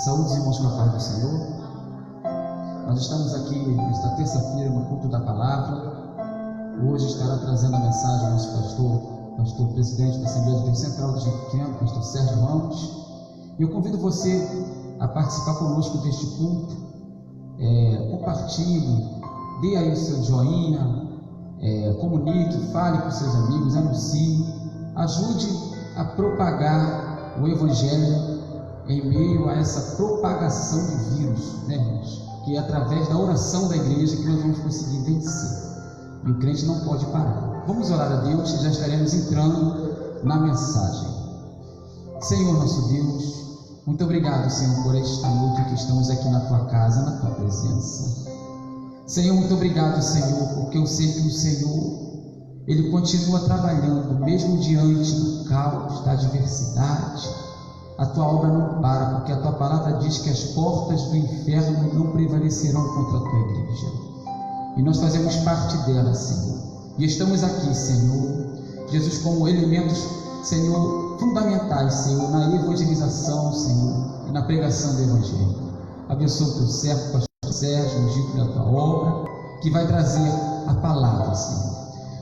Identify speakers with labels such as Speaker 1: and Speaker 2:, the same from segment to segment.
Speaker 1: Saúde os irmãos com a paz do Senhor. Nós estamos aqui nesta terça-feira no culto da palavra. Hoje estará trazendo a mensagem o nosso pastor presidente da Assembleia de Deus Central do Rio Pequeno, pastor Sérgio Ramos. E eu convido você a participar conosco deste culto. Compartilhe, dê aí o seu joinha, comunique, fale com seus amigos, anuncie, ajude a propagar o Evangelho em meio a essa propagação de vírus, né, irmãos? Que é através da oração da igreja que nós vamos conseguir vencer. E o crente não pode parar. Vamos orar a Deus e já estaremos entrando na mensagem. Senhor nosso Deus, muito obrigado, Senhor, por esta noite que estamos aqui na Tua casa, na Tua presença. Senhor, muito obrigado, Senhor, porque eu sei que o Senhor, Ele continua trabalhando, mesmo diante do caos, da adversidade. A Tua obra não para, porque a Tua palavra diz que as portas do inferno não prevalecerão contra a Tua igreja. E nós fazemos parte dela, Senhor. E estamos aqui, Senhor, Jesus, como elementos, Senhor, fundamentais, Senhor, na evangelização, Senhor, e na pregação do Evangelho. Abençoa o Teu servo, pastor Sérgio, ungido da Tua obra, que vai trazer a palavra, Senhor.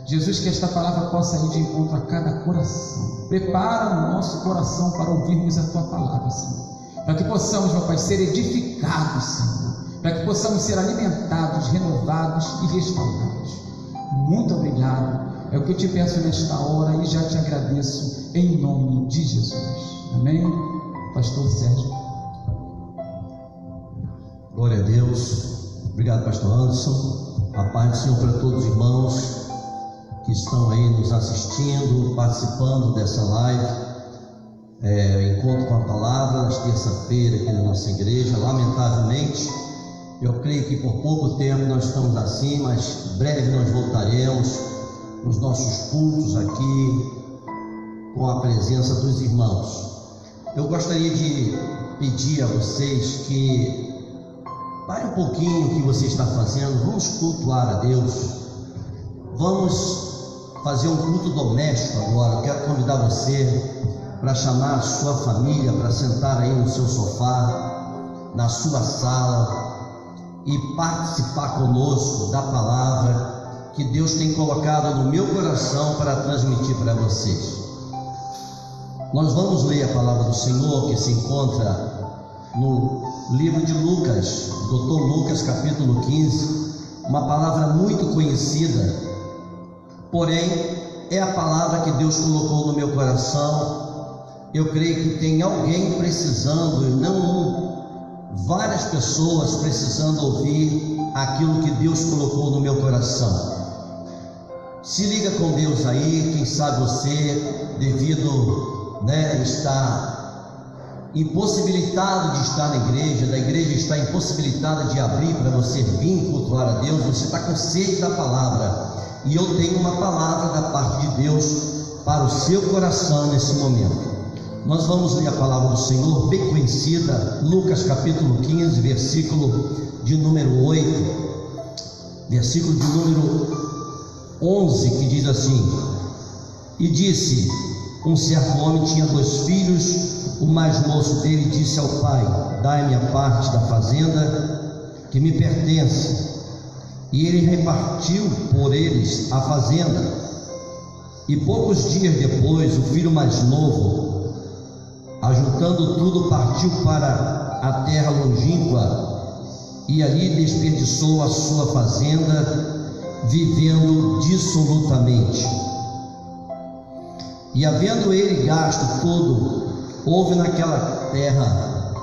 Speaker 1: Jesus, que esta palavra possa ir de encontro a cada coração. Prepara o nosso coração para ouvirmos a Tua palavra, Senhor. Para que possamos, meu Pai, ser edificados, Senhor. Para que possamos ser alimentados, renovados e restaurados. Muito obrigado. É o que eu te peço nesta hora e já te agradeço em nome de Jesus. Amém? Pastor Sérgio.
Speaker 2: Glória a Deus. Obrigado, pastor Anderson. A paz do Senhor para todos os irmãos que estão aí nos assistindo, participando dessa live, encontro com a palavra, nas terça-feiras aqui na nossa igreja. Lamentavelmente, eu creio que por pouco tempo nós estamos assim, mas breve nós voltaremos nos nossos cultos aqui, com a presença dos irmãos. Eu gostaria de pedir a vocês que pare um pouquinho o que você está fazendo, vamos cultuar a Deus, vamos fazer um culto doméstico agora. Eu quero convidar você para chamar a sua família para sentar aí no seu sofá, na sua sala, e participar conosco da palavra que Deus tem colocado no meu coração para transmitir para vocês. Nós vamos ler a palavra do Senhor que se encontra no livro de Lucas, Dr. Lucas, capítulo 15, uma palavra muito conhecida, porém é a palavra que Deus colocou no meu coração. Eu creio que tem alguém precisando, e não várias pessoas precisando ouvir aquilo que Deus colocou no meu coração. Se liga com Deus aí. Quem sabe você, devido, estar impossibilitado de estar na igreja, da igreja está impossibilitada de abrir para você vir cultuar a Deus, você está com sede da palavra, e eu tenho uma palavra da parte de Deus para o seu coração nesse momento. Nós vamos ler a palavra do Senhor, bem conhecida, Lucas capítulo 15, versículo de número 8, versículo de número 11, que diz assim: E disse, um certo homem tinha 2 filhos, o mais moço dele disse ao pai: Dai-me a parte da fazenda que me pertence. E ele repartiu por eles a fazenda. E poucos dias depois, o filho mais novo, ajuntando tudo, partiu para a terra longínqua e ali desperdiçou a sua fazenda, vivendo dissolutamente. E havendo ele gasto tudo, houve naquela terra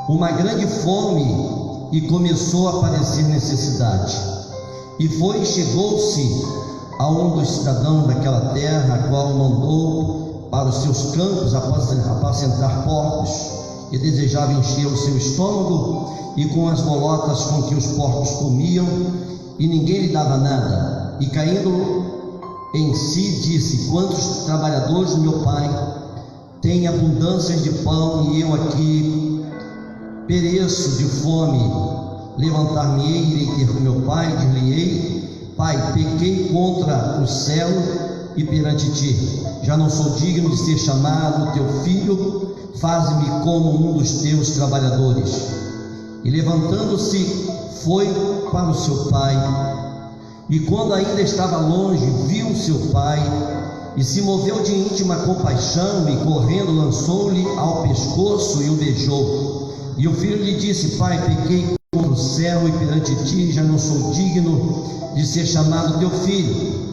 Speaker 2: uma grande fome e começou a aparecer necessidade. E foi e chegou-se a um dos cidadãos daquela terra, a qual mandou para os seus campos apacentar porcos, e desejava encher o seu estômago e com as bolotas com que os porcos comiam, e ninguém lhe dava nada. E caindo em si, disse: Quantos trabalhadores do meu pai têm abundância de pão, e eu aqui pereço de fome. Levantar-me-ei, irei ter com meu pai, dir-lhe-ei: Pai, pequei contra o céu e perante ti, já não sou digno de ser chamado teu filho, faze-me como um dos teus trabalhadores. E levantando-se, foi para o seu pai. E quando ainda estava longe, viu seu pai, e se moveu de íntima compaixão, e correndo lançou-lhe ao pescoço e o beijou. E o filho lhe disse: pai, pequei contra o céu e perante ti, já não sou digno de ser chamado teu filho.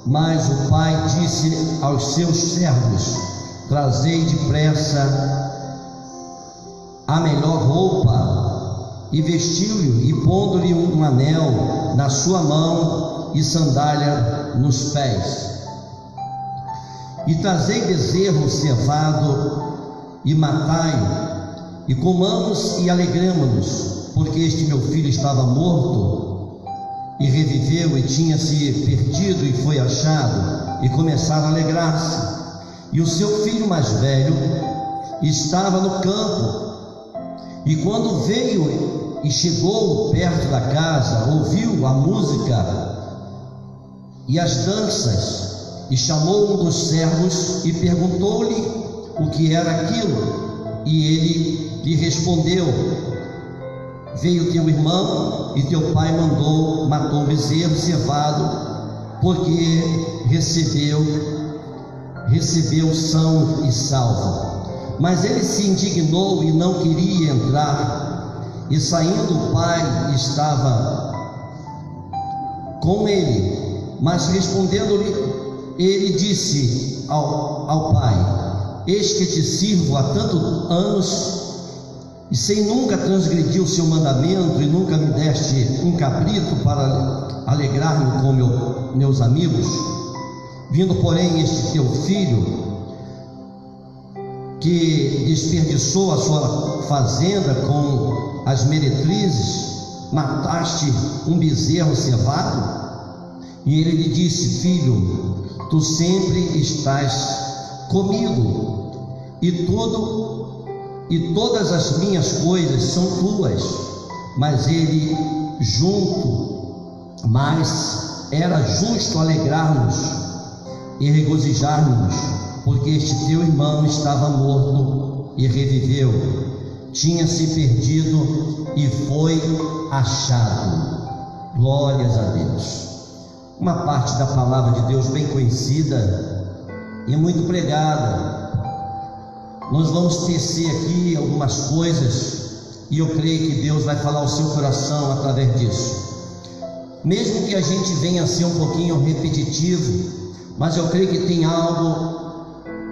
Speaker 2: Mas o pai disse aos seus servos: trazei depressa a melhor roupa, e vestiu-lhe, e pondo-lhe um anel na sua mão e sandália nos pés. E trazei bezerro cevado, e matai-o, e comamos e alegremo-nos, porque este meu filho estava morto e reviveu, e tinha se perdido e foi achado, e começaram a alegrar-se. E o seu filho mais velho estava no campo, e quando veio e chegou perto da casa, ouviu a música e as danças, e chamou um dos servos e perguntou-lhe o que era aquilo. E ele lhe respondeu: veio teu irmão e teu pai matou um bezerro cevado, porque recebeu são e salvo. Mas ele se indignou e não queria entrar. E saindo o pai estava com ele, mas respondendo-lhe, ele disse ao pai: eis que te sirvo há tantos anos, e sem nunca transgredir o seu mandamento, e nunca me deste um cabrito para alegrar-me com meus amigos. Vindo, porém, este teu filho, que desperdiçou a sua fazenda com as meretrizes, mataste um bezerro cevado? E ele lhe disse: filho, tu sempre estás comigo, e todas as minhas coisas são tuas. Mas ele mas era justo alegrarmos e regozijarmos, porque este teu irmão estava morto e reviveu, tinha se perdido e foi achado. Glórias a Deus. Uma parte da palavra de Deus bem conhecida e muito pregada. Nós vamos tecer aqui algumas coisas, e eu creio que Deus vai falar ao seu coração através disso. Mesmo que a gente venha a ser um pouquinho repetitivo, mas eu creio que tem algo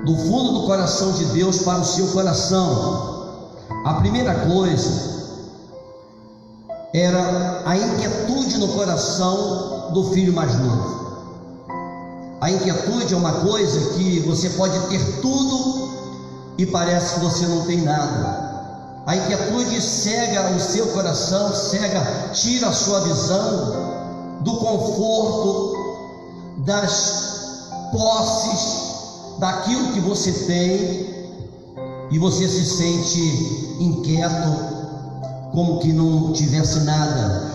Speaker 2: do fundo do coração de Deus para o seu coração. A primeira coisa era a inquietude no coração do filho mais novo. A inquietude é uma coisa que você pode ter tudo e parece que você não tem nada. A inquietude cega o seu coração, tira a sua visão do conforto, das posses, daquilo que você tem, e você se sente inquieto, como que não tivesse nada.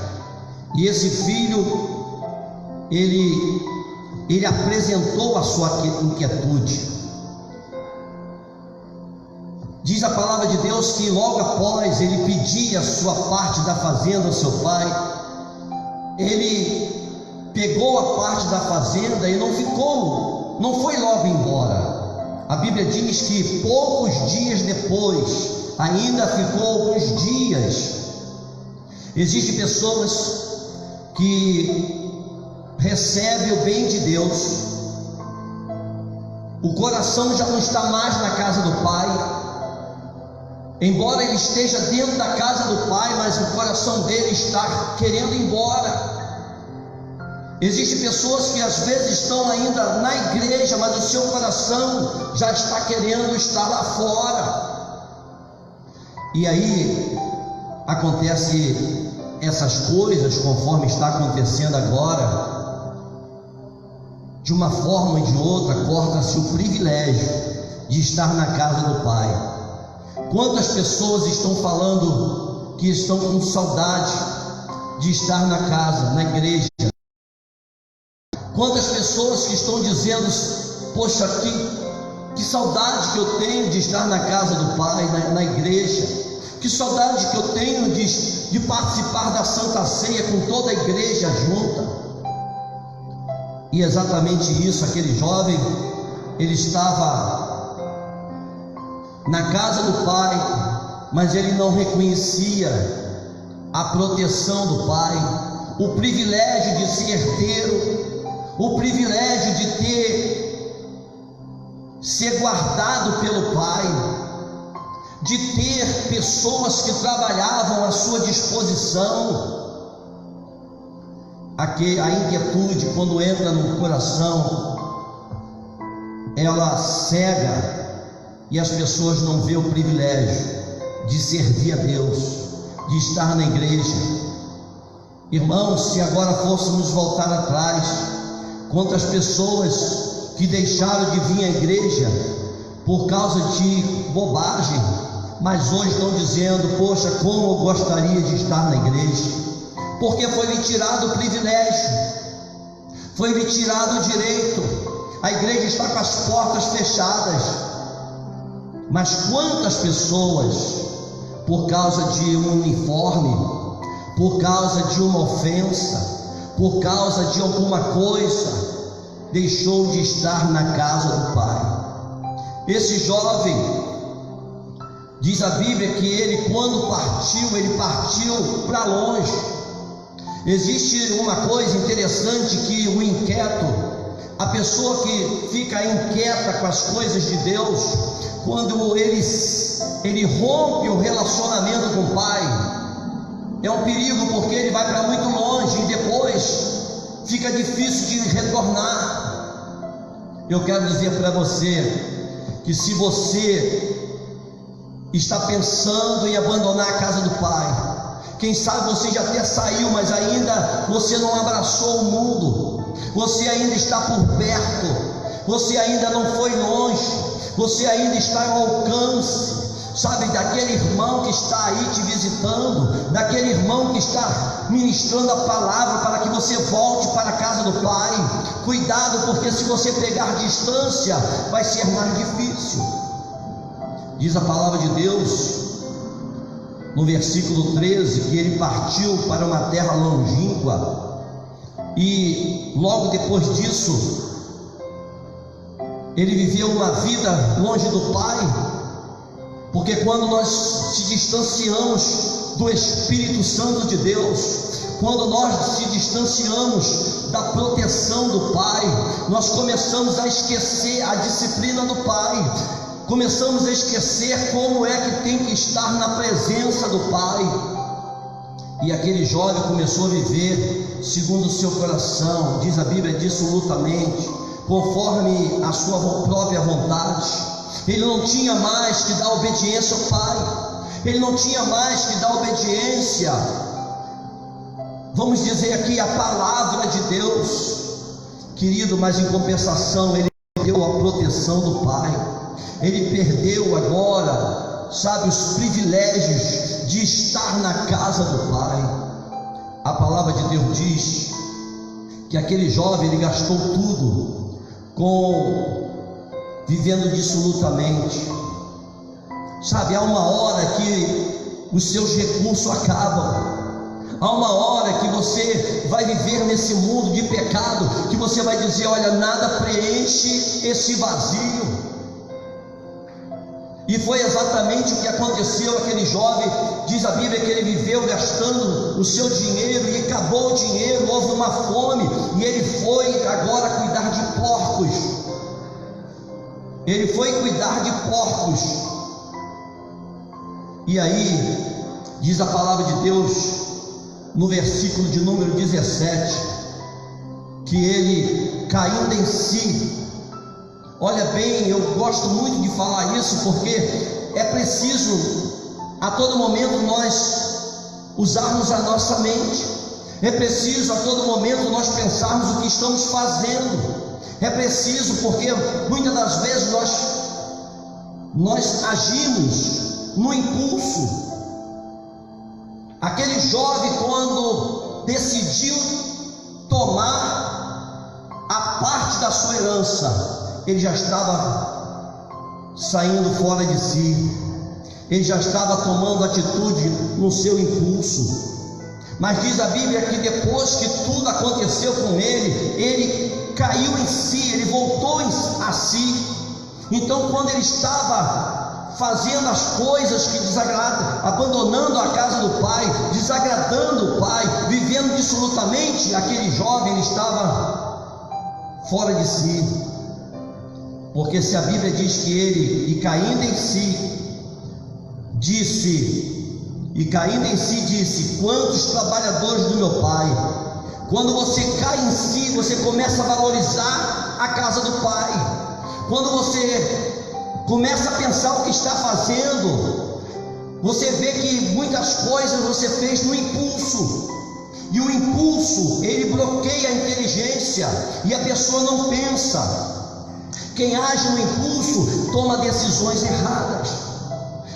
Speaker 2: E esse filho, ele apresentou a sua inquietude. Diz a palavra de Deus que logo após ele pedir a sua parte da fazenda ao seu pai, ele pegou a parte da fazenda e não foi logo embora. A Bíblia diz que poucos dias depois, ainda ficou alguns dias. Existem pessoas que recebem o bem de Deus, o coração já não está mais na casa do Pai, embora ele esteja dentro da casa do Pai, mas o coração dele está querendo ir embora. Existem pessoas que às vezes estão ainda na igreja, mas o seu coração já está querendo estar lá fora. E aí acontece essas coisas, conforme está acontecendo agora, de uma forma ou de outra, corta-se o privilégio de estar na casa do Pai. Quantas pessoas estão falando que estão com saudade de estar na casa, na igreja, Quantas pessoas que estão dizendo: poxa, que saudade que eu tenho de estar na casa do Pai, na igreja, que saudade que eu tenho de participar da Santa Ceia com toda a igreja junta. E exatamente isso, aquele jovem, ele estava na casa do Pai, mas ele não reconhecia a proteção do Pai, o privilégio de ser herdeiro, o privilégio de ser guardado pelo Pai, de ter pessoas que trabalhavam à sua disposição. A inquietude, quando entra no coração, ela cega, e as pessoas não vêem o privilégio de servir a Deus, de estar na igreja. Irmãos, se agora fôssemos voltar atrás, quantas pessoas que deixaram de vir à igreja por causa de bobagem, mas hoje estão dizendo: poxa, como eu gostaria de estar na igreja, porque foi lhe tirado o privilégio, foi lhe tirado o direito. A igreja está com as portas fechadas. Mas quantas pessoas, por causa de um uniforme, por causa de uma ofensa, por causa de alguma coisa, deixou de estar na casa do Pai? Esse jovem, diz a Bíblia que ele, quando partiu, ele partiu para longe. Existe uma coisa interessante, que o inquieto, a pessoa que fica inquieta com as coisas de Deus, quando ele rompe o relacionamento com o Pai, é um perigo, porque ele vai para muito longe e depois fica difícil de retornar. Eu quero dizer para você que, se você está pensando em abandonar a casa do Pai, quem sabe você já até saiu, mas ainda você não abraçou o mundo, você ainda está por perto, você ainda não foi longe, você ainda está ao alcance, sabe, daquele irmão que está aí te visitando, daquele irmão que está ministrando a palavra para que você volte para a casa do Pai. Cuidado, porque se você pegar distância, vai ser mais difícil. Diz a palavra de Deus no versículo 13, que ele partiu para uma terra longínqua, e logo depois disso ele viveu uma vida longe do Pai, porque quando nós se distanciamos do Espírito Santo de Deus, quando nós se distanciamos da proteção do Pai, nós começamos a esquecer a disciplina do Pai, começamos a esquecer como é que tem que estar na presença do Pai. E aquele jovem começou a viver segundo o seu coração, diz a Bíblia, dissolutamente, conforme a sua própria vontade. Ele não tinha mais que dar obediência ao Pai, ele não tinha mais que dar obediência, vamos dizer aqui, a palavra de Deus, querido. Mas em compensação, ele perdeu a proteção do Pai, ele perdeu agora, sabe, os privilégios de estar na casa do Pai. A palavra de Deus diz que aquele jovem, ele gastou tudo vivendo dissolutamente, sabe. Há uma hora que os seus recursos acabam, há uma hora que você vai viver nesse mundo de pecado, que você vai dizer: olha, nada preenche esse vazio. E foi exatamente o que aconteceu àquele jovem. Diz a Bíblia que ele viveu gastando o seu dinheiro, e acabou o dinheiro, houve uma fome, e ele foi agora cuidar de porcos. Ele foi cuidar de porcos. E aí, diz a palavra de Deus, no versículo de número 17, que ele, caindo em si, olha bem, eu gosto muito de falar isso, porque é preciso a todo momento nós usarmos a nossa mente, é preciso a todo momento nós pensarmos o que estamos fazendo, é preciso, porque muitas das vezes nós agimos no impulso. Aquele jovem, quando decidiu tomar da sua herança, ele já estava saindo fora de si, ele já estava tomando atitude no seu impulso. Mas diz a Bíblia que depois que tudo aconteceu com ele caiu em si, ele voltou a si. Então, quando ele estava fazendo as coisas que desagradam, abandonando a casa do pai, desagradando o pai, vivendo dissolutamente, aquele jovem, ele estava fora de si. Porque se a Bíblia diz que ele, caindo em si, disse: quantos trabalhadores do meu pai. Quando você cai em si, você começa a valorizar a casa do pai. Quando você começa a pensar o que está fazendo, você vê que muitas coisas você fez no impulso, e o impulso, ele bloqueia a inteligência, e a pessoa não pensa. Quem age no impulso toma decisões erradas.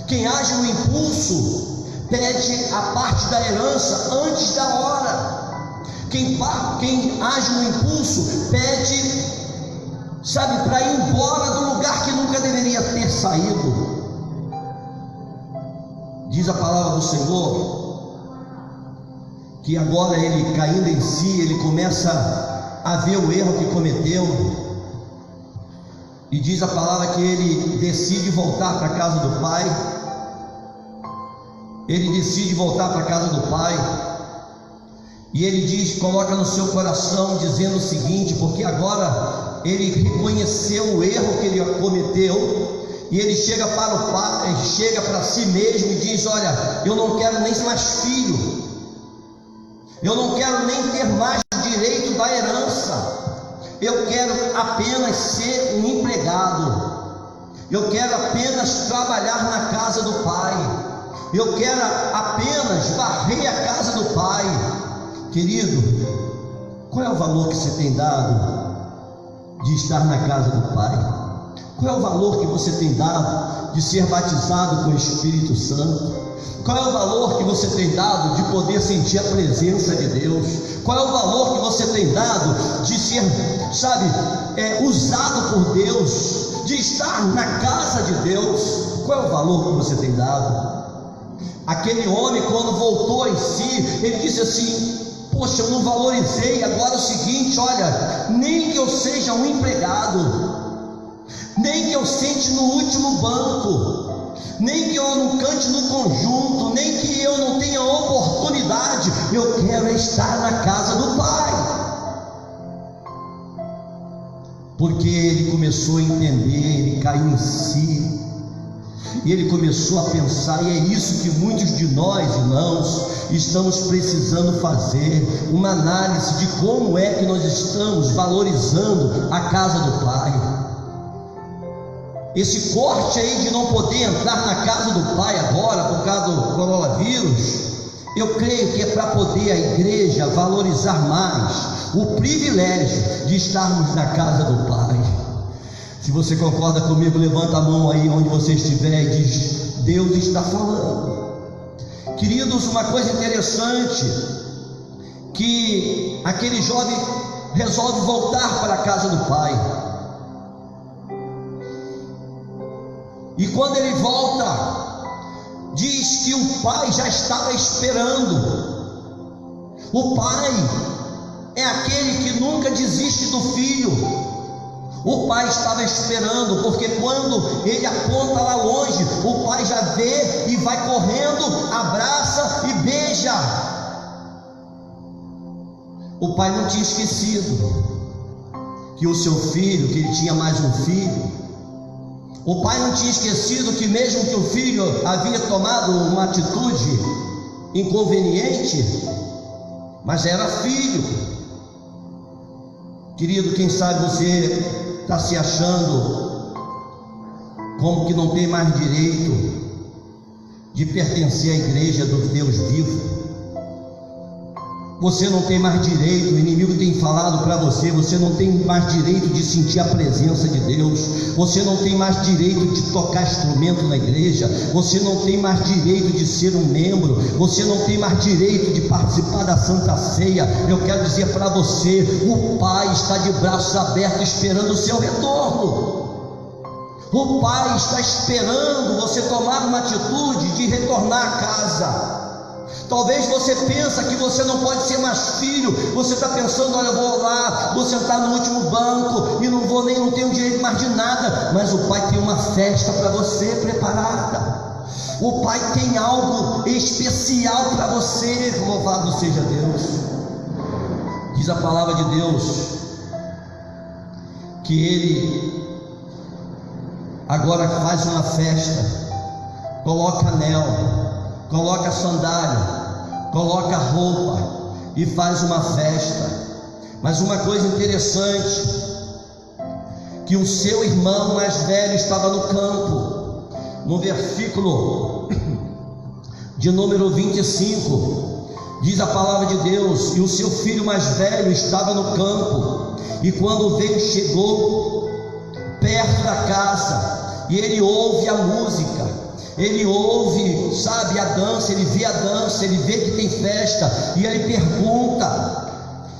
Speaker 2: Quem age no impulso pede a parte da herança antes da hora. Quem age no impulso pede, para ir embora do lugar que nunca deveria ter saído. Diz a palavra do Senhor que agora ele, caindo em si, ele começa a ver o erro que cometeu. E diz a palavra que ele decide voltar para a casa do pai. Ele decide voltar para a casa do pai. E ele diz, coloca no seu coração, dizendo o seguinte, porque agora ele reconheceu o erro que ele cometeu, e ele chega para o pai, chega para si mesmo e diz: olha, eu não quero nem mais filho, eu não quero nem ter mais direito da herança, eu quero apenas ser um empregado, eu quero apenas trabalhar na casa do pai, eu quero apenas varrer a casa do pai. Querido, qual é o valor que você tem dado de estar na casa do pai? Qual é o valor que você tem dado de ser batizado com o Espírito Santo? Qual é o valor que você tem dado de poder sentir a presença de Deus? Qual é o valor que você tem dado de ser, usado por Deus, de estar na casa de Deus? Qual é o valor que você tem dado? Aquele homem, quando voltou em si, ele disse assim: poxa, eu não valorizei. Agora é o seguinte, olha, nem que eu seja um empregado, nem que eu sente no último banco, nem que eu não cante no conjunto, nem que eu não tenha oportunidade, eu quero estar na casa do pai. Porque ele começou a entender, ele caiu em si, e ele começou a pensar, e é isso que muitos de nós, irmãos, estamos precisando fazer, uma análise de como é que nós estamos valorizando a casa do pai. Esse corte aí de não poder entrar na casa do pai agora, por causa do coronavírus, eu creio que é para poder a igreja valorizar mais o privilégio de estarmos na casa do pai. Se você concorda comigo, levanta a mão aí onde você estiver e diz: Deus está falando. Queridos, uma coisa interessante, que aquele jovem resolve voltar para a casa do pai. E quando ele volta, diz que o pai já estava esperando. O pai é aquele que nunca desiste do filho. O pai estava esperando, porque quando ele aponta lá longe, o pai já vê e vai correndo, abraça e beija. O pai não tinha esquecido que o seu filho, que ele tinha mais um filho. O pai não tinha esquecido que mesmo que o filho havia tomado uma atitude inconveniente, mas era filho. Querido, quem sabe você está se achando como que não tem mais direito de pertencer à igreja do Deus vivo. Você não tem mais direito, o inimigo tem falado para você, você não tem mais direito de sentir a presença de Deus, você não tem mais direito de tocar instrumento na igreja, você não tem mais direito de ser um membro, você não tem mais direito de participar da Santa Ceia. Eu quero dizer para você, o Pai está de braços abertos esperando o seu retorno. O Pai está esperando você tomar uma atitude de retornar a casa. Talvez você pensa que você não pode ser mais filho, você está pensando, olha, eu vou lá, vou sentar no último banco e não tenho direito mais de nada, mas o Pai tem uma festa para você preparada, o Pai tem algo especial para você. Louvado seja Deus. Diz a palavra de Deus que Ele agora faz uma festa, coloca anel, coloca sandália, coloca roupa e faz uma festa. Mas uma coisa interessante, que o seu irmão mais velho estava no campo. No versículo de número 25, diz a palavra de Deus: e o seu filho mais velho estava no campo, e quando veio, chegou perto da casa, e ele ouve a música, ele ouve, sabe, a dança, ele vê a dança, ele vê que tem festa, e ele pergunta,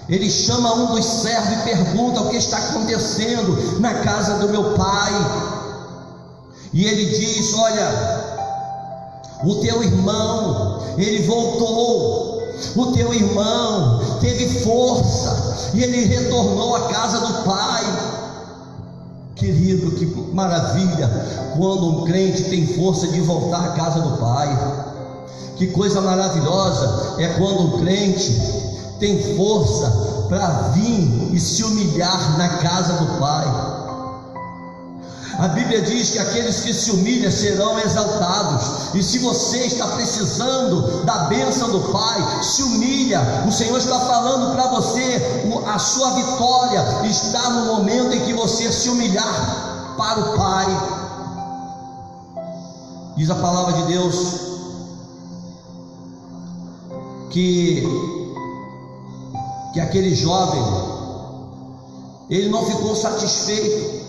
Speaker 2: ele chama um dos servos e pergunta: o que está acontecendo na casa do meu pai? E ele diz: olha, o teu irmão, ele voltou, o teu irmão teve força, e ele retornou à casa do pai. Querido, que maravilha quando um crente tem força de voltar à casa do Pai. Que coisa maravilhosa é quando um crente tem força para vir e se humilhar na casa do Pai. A Bíblia diz que aqueles que se humilham serão exaltados. E se você está precisando da bênção do Pai, se humilha. O Senhor está falando para você, a sua vitória está no momento em que você se humilhar para o Pai. Diz a palavra de Deus que aquele jovem, ele não ficou satisfeito.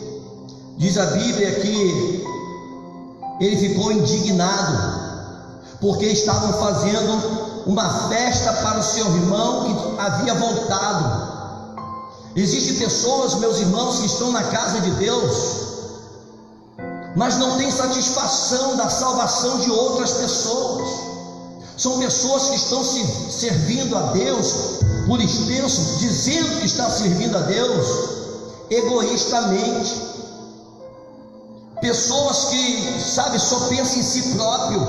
Speaker 2: Diz a Bíblia que ele ficou indignado, porque estavam fazendo uma festa para o seu irmão que havia voltado. Existem pessoas, meus irmãos, que estão na casa de Deus, mas não têm satisfação da salvação de outras pessoas. São pessoas que estão se servindo a Deus por extenso, dizendo que está servindo a Deus egoístamente. Pessoas que, sabe, só pensam em si próprio,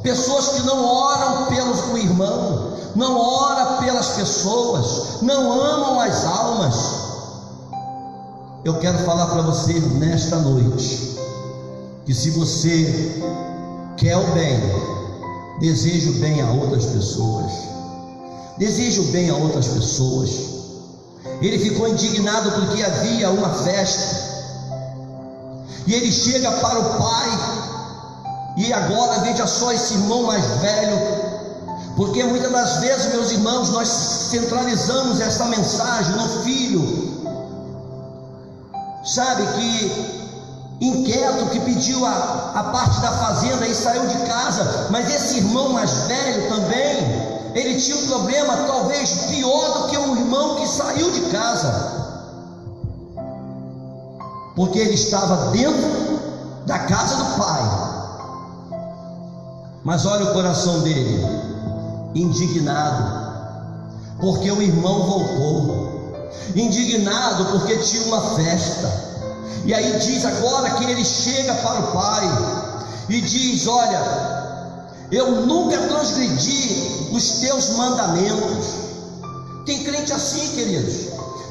Speaker 2: pessoas que não oram pelo irmão, não oram pelas pessoas, não amam as almas. Eu quero falar para você nesta noite, que se você quer o bem, deseja o bem a outras pessoas, deseja o bem a outras pessoas. Ele ficou indignado porque havia uma festa, e ele chega para o pai, e agora veja só esse irmão mais velho, porque muitas das vezes, meus irmãos, nós centralizamos essa mensagem no filho, sabe, que inquieto, que pediu a parte da fazenda e saiu de casa. Mas esse irmão mais velho também, ele tinha um problema talvez pior do que o irmão que saiu de casa, porque ele estava dentro da casa do pai. Mas olha o coração dele, indignado, porque o irmão voltou, indignado porque tinha uma festa. E aí diz agora que ele chega para o pai e diz: olha, eu nunca transgredi os teus mandamentos. Tem crente assim, queridos.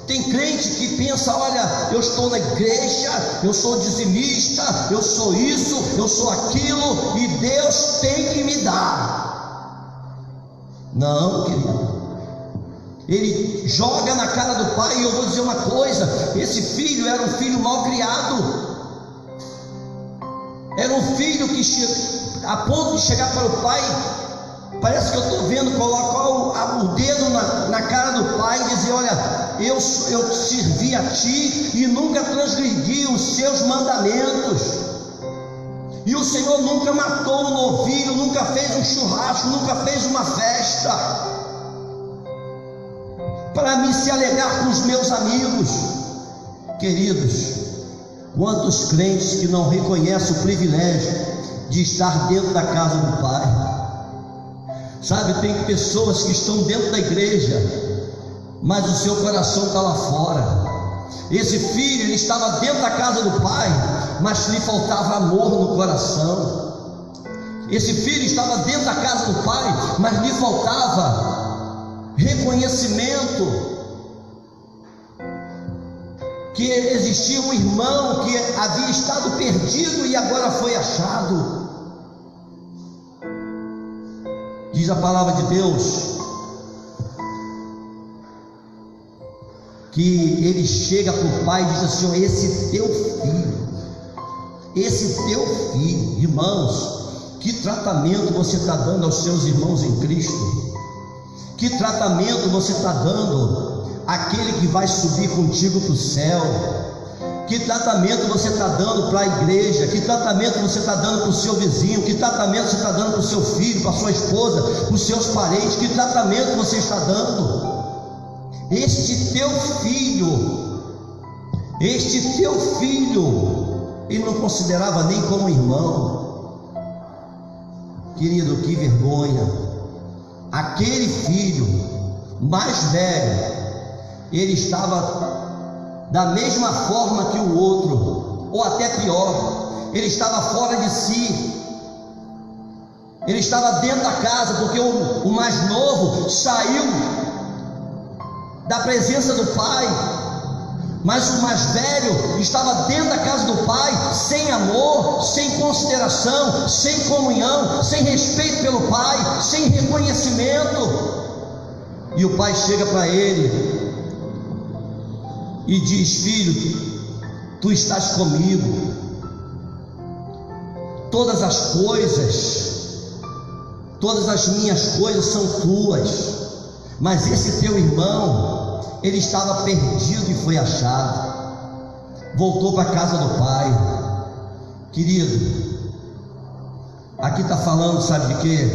Speaker 2: Tem crente que pensa: olha, eu estou na igreja, eu sou dizimista, eu sou isso, eu sou aquilo, e Deus tem que me dar. Não, querido. Ele joga na cara do pai. E eu vou dizer uma coisa: esse filho era um filho mal criado, era um filho que a ponto de chegar para o pai Parece que eu estou vendo colocar o dedo na cara do pai e dizer: olha, eu servi a ti e nunca transgredi os seus mandamentos. E o Senhor nunca matou um novilho, nunca fez um churrasco, nunca fez uma festa para me se alegrar com os meus amigos. Queridos, quantos crentes que não reconhecem o privilégio de estar dentro da casa do Pai? Sabe, tem pessoas que estão dentro da igreja, mas o seu coração está lá fora. Esse filho, ele estava dentro da casa do pai, mas lhe faltava amor no coração. Esse filho estava dentro da casa do pai, mas lhe faltava reconhecimento que existia um irmão que havia estado perdido e agora foi achado. Diz a palavra de Deus que ele chega para o pai e diz assim: ó, esse teu filho, irmãos, que tratamento você está dando aos seus irmãos em Cristo? Que tratamento você está dando àquele que vai subir contigo para o céu? Que tratamento você está dando para a igreja? Que tratamento você está dando para o seu vizinho? Que tratamento você está dando para o seu filho, para a sua esposa, para os seus parentes? Que tratamento você está dando? Este teu filho, ele não considerava nem como irmão. Querido, que vergonha. Aquele filho mais velho, ele estava da mesma forma que o outro, ou até pior, ele estava fora de si. Ele estava dentro da casa, porque o mais novo saiu da presença do pai, mas o mais velho estava dentro da casa do pai, sem amor, sem consideração, sem comunhão, sem respeito pelo pai, sem reconhecimento. E o pai chega para ele e diz: filho, tu estás comigo, todas as minhas coisas são tuas. Mas esse teu irmão, ele estava perdido e foi achado, voltou para a casa do pai. Querido, aqui está falando, sabe de quê?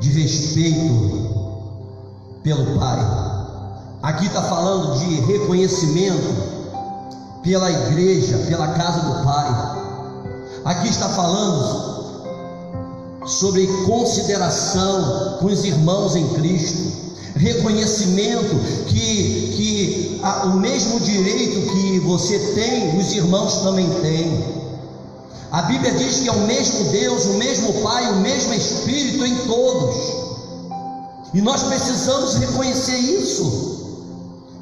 Speaker 2: De respeito pelo pai. Aqui está falando de reconhecimento pela igreja, pela casa do pai. Aqui está falando sobre consideração com os irmãos em Cristo, reconhecimento que o mesmo direito que você tem, os irmãos também têm. A Bíblia diz que é o mesmo Deus, o mesmo Pai, o mesmo Espírito em todos, e nós precisamos reconhecer isso.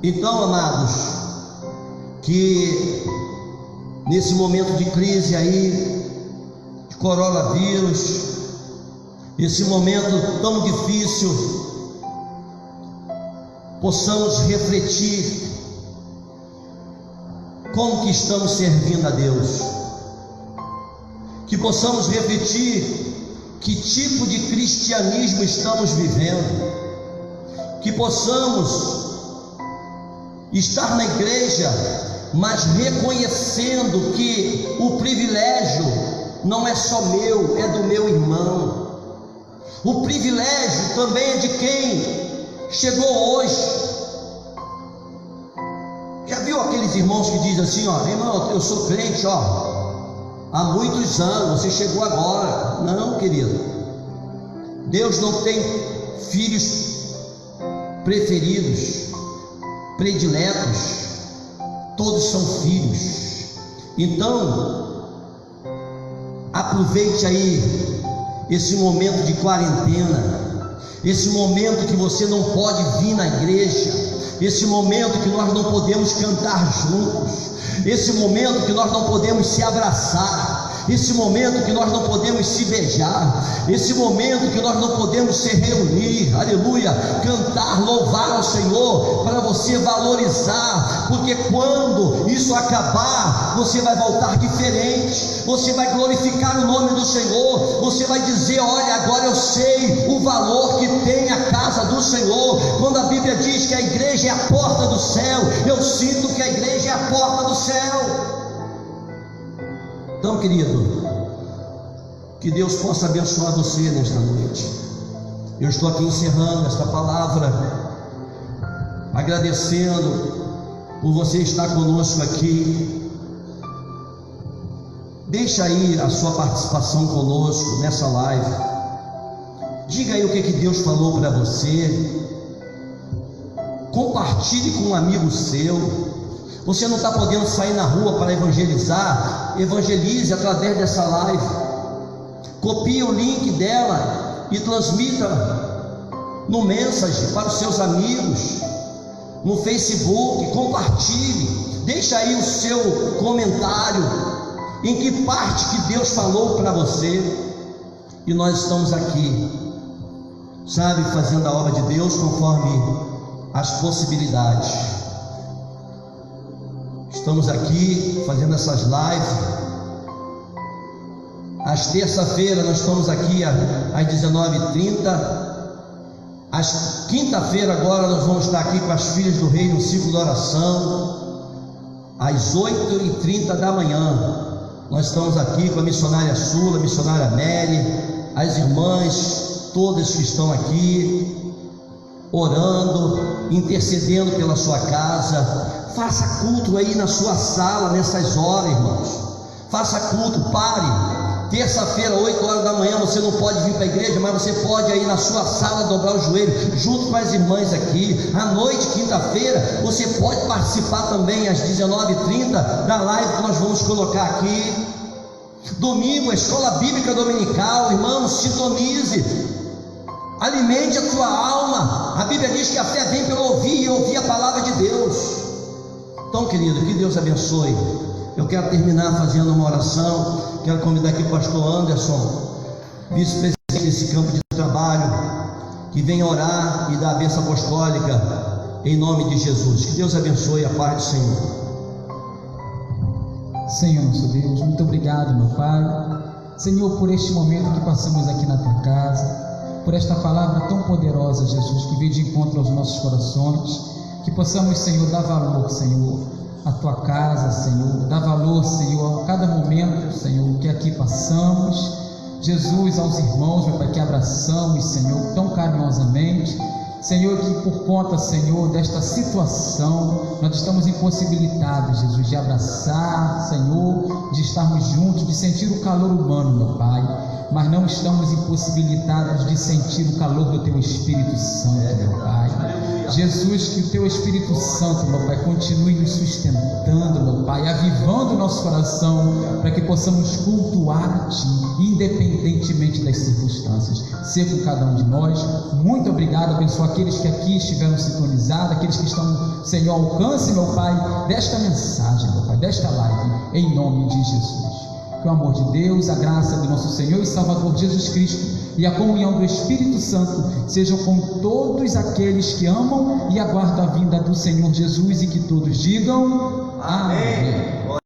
Speaker 2: Então, amados, que nesse momento de crise aí, de coronavírus, esse momento tão difícil, possamos refletir como que estamos servindo a Deus, que possamos refletir que tipo de cristianismo estamos vivendo, que possamos estar na igreja, mas reconhecendo que o privilégio não é só meu, é do meu irmão. O privilégio também é de quem chegou hoje. Já viu aqueles irmãos que dizem assim: ó, irmão, eu sou crente, ó, há muitos anos, você chegou agora. Não, querido, Deus não tem filhos preferidos, prediletos, todos são filhos. Então, aproveite aí esse momento de quarentena, esse momento que você não pode vir na igreja, esse momento que nós não podemos cantar juntos, esse momento que nós não podemos se abraçar, esse momento que nós não podemos se beijar, esse momento que nós não podemos se reunir, aleluia, cantar, louvar ao Senhor, para você valorizar, porque quando isso acabar, você vai voltar diferente, você vai glorificar o nome do Senhor, você vai dizer: olha, agora eu sei o valor que tem a casa do Senhor. Quando a Bíblia diz que a igreja é a porta do céu, eu sinto que a igreja é a porta do céu. Então, querido, que Deus possa abençoar você nesta noite. Eu estou aqui encerrando esta palavra, agradecendo por você estar conosco aqui. Deixa aí a sua participação conosco nessa live. Diga aí o que Deus falou para você. Compartilhe com um amigo seu. Você não está podendo sair na rua para evangelizar? Evangelize através dessa live. Copie o link dela e transmita no Message para os seus amigos, no Facebook. Compartilhe. Deixa aí o seu comentário, em que parte que Deus falou para você. E nós estamos aqui, sabe, fazendo a obra de Deus conforme as possibilidades. Estamos aqui fazendo essas lives. Às terça-feira nós estamos aqui às 19h30. Às quinta-feira agora nós vamos estar aqui com as filhas do Rei no ciclo de oração, às 8h30 da manhã. Nós estamos aqui com a missionária Sula, a missionária Mary, as irmãs todas que estão aqui, orando, intercedendo pela sua casa. Faça culto aí na sua sala nessas horas, irmãos. Faça culto, pare. Terça-feira, 8h da manhã, você não pode vir para a igreja, mas você pode aí na sua sala dobrar o joelho, junto com as irmãs aqui. À noite, quinta-feira, você pode participar também às 19h30 da live que nós vamos colocar aqui. Domingo, a escola bíblica dominical, irmãos, sintonize, alimente a sua alma. A Bíblia diz que a fé vem pelo ouvir e ouvir a palavra de Deus. Então, querido, que Deus abençoe. Eu quero terminar fazendo uma oração. Quero convidar aqui o pastor Anderson, vice-presidente desse campo de trabalho, que venha orar e dar a bênção apostólica em nome de Jesus. Que Deus abençoe. A paz do Senhor.
Speaker 1: Senhor nosso Deus, muito obrigado, meu Pai, Senhor, por este momento que passamos aqui na Tua casa, por esta palavra tão poderosa, Jesus, que veio de encontro aos nossos corações. Que possamos, Senhor, dar valor, Senhor, à Tua casa, Senhor, dar valor, Senhor, a cada momento, Senhor, que aqui passamos, Jesus, aos irmãos, meu Pai, que abraçamos, Senhor, tão carinhosamente, Senhor, que por conta, Senhor, desta situação, nós estamos impossibilitados, Jesus, de abraçar, Senhor, de estarmos juntos, de sentir o calor humano, meu Pai, mas não estamos impossibilitados de sentir o calor do Teu Espírito Santo, meu Pai. Jesus, que o Teu Espírito Santo, meu Pai, continue nos sustentando, meu Pai, avivando o nosso coração, para que possamos cultuar-Te, independentemente das circunstâncias. Seja com cada um de nós. Muito obrigado. Abençoa aqueles que aqui estiveram sintonizados, aqueles que estão, Senhor, ao alcance, meu Pai, desta mensagem, meu Pai, desta live, em nome de Jesus. Que o amor de Deus, a graça do nosso Senhor e Salvador Jesus Cristo e a comunhão do Espírito Santo sejam com todos aqueles que amam e aguardam a vinda do Senhor Jesus, e que todos digam amém.